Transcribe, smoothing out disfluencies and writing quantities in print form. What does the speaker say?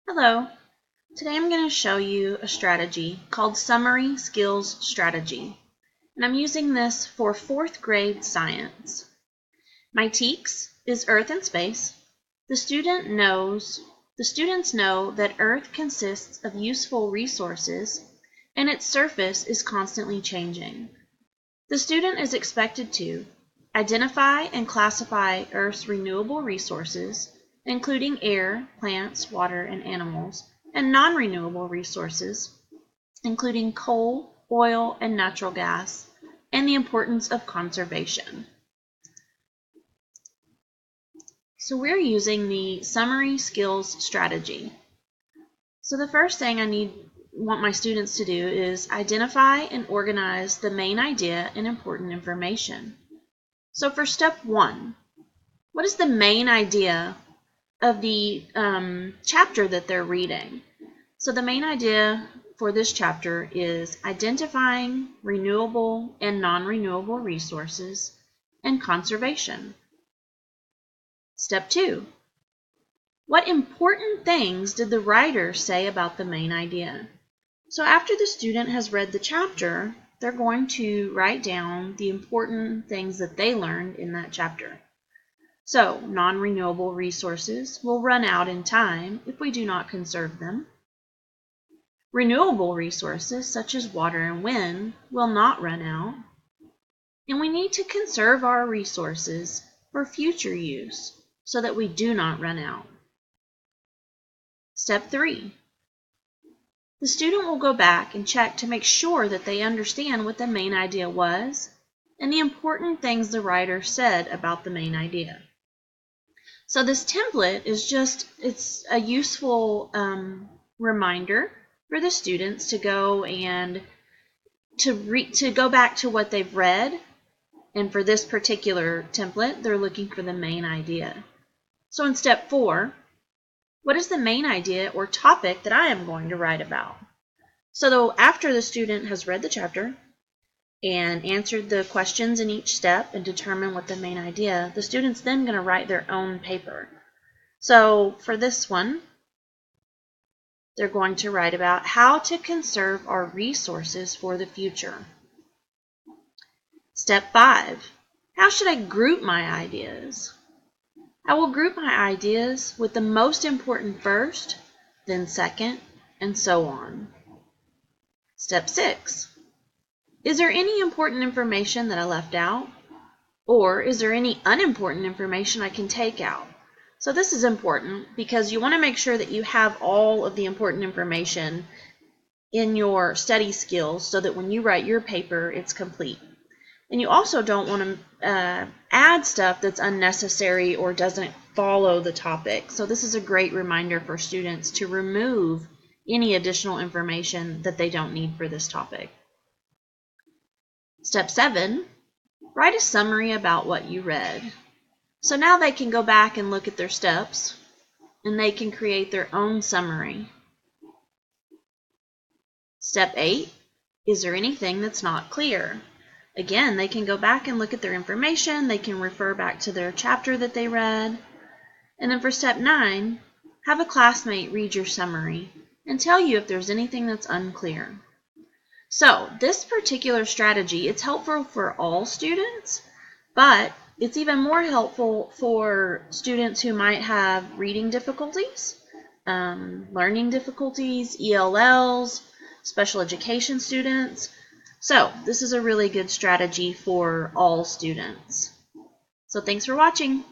Hello, today I'm going to show you a strategy called Summary Skills Strategy, and I'm using this for 4th grade science. My TEKS is Earth and Space. The students know that Earth consists of useful resources and its surface is constantly changing. The student is expected to identify and classify Earth's renewable resources, including air, plants, water, and animals, and non-renewable resources, including coal, oil, and natural gas, and the importance of conservation. So we're using the Summary Skills Strategy. So the first thing I want my students to do is identify and organize the main idea and important information. So for step 1, what is the main idea of the chapter that they're reading? So the main idea for this chapter is identifying renewable and non-renewable resources and conservation. Step 2, what important things did the writer say about the main idea? So after the student has read the chapter, they're going to write down the important things that they learned in that chapter. So, non-renewable resources will run out in time if we do not conserve them. Renewable resources, such as water and wind, will not run out. And we need to conserve our resources for future use so that we do not run out. Step 3. The student will go back and check to make sure that they understand what the main idea was and the important things the writer said about the main idea. So this template is it's a useful reminder for the students to go and to go back to what they've read. And for this particular template, they're looking for the main idea. So in step 4, what is the main idea or topic that I am going to write about? So after the student has read the chapter and answered the questions in each step and determined what the main idea, the student's then going to write their own paper. So for this one, they're going to write about how to conserve our resources for the future. Step 5, how should I group my ideas? I will group my ideas with the most important first, then second, and so on. Step 6, is there any important information that I left out? Or is there any unimportant information I can take out? So this is important because you want to make sure that you have all of the important information in your study skills so that when you write your paper, it's complete. And you also don't want to add stuff that's unnecessary or doesn't follow the topic. So this is a great reminder for students to remove any additional information that they don't need for this topic. Step 7, write a summary about what you read. So now they can go back and look at their steps, and they can create their own summary. Step 8, is there anything that's not clear? Again, they can go back and look at their information. They can refer back to their chapter that they read. And then for step 9, have a classmate read your summary and tell you if there's anything that's unclear. So this particular strategy, it's helpful for all students, but it's even more helpful for students who might have reading difficulties, learning difficulties, ELLs, special education students. So this is a really good strategy for all students. So thanks for watching.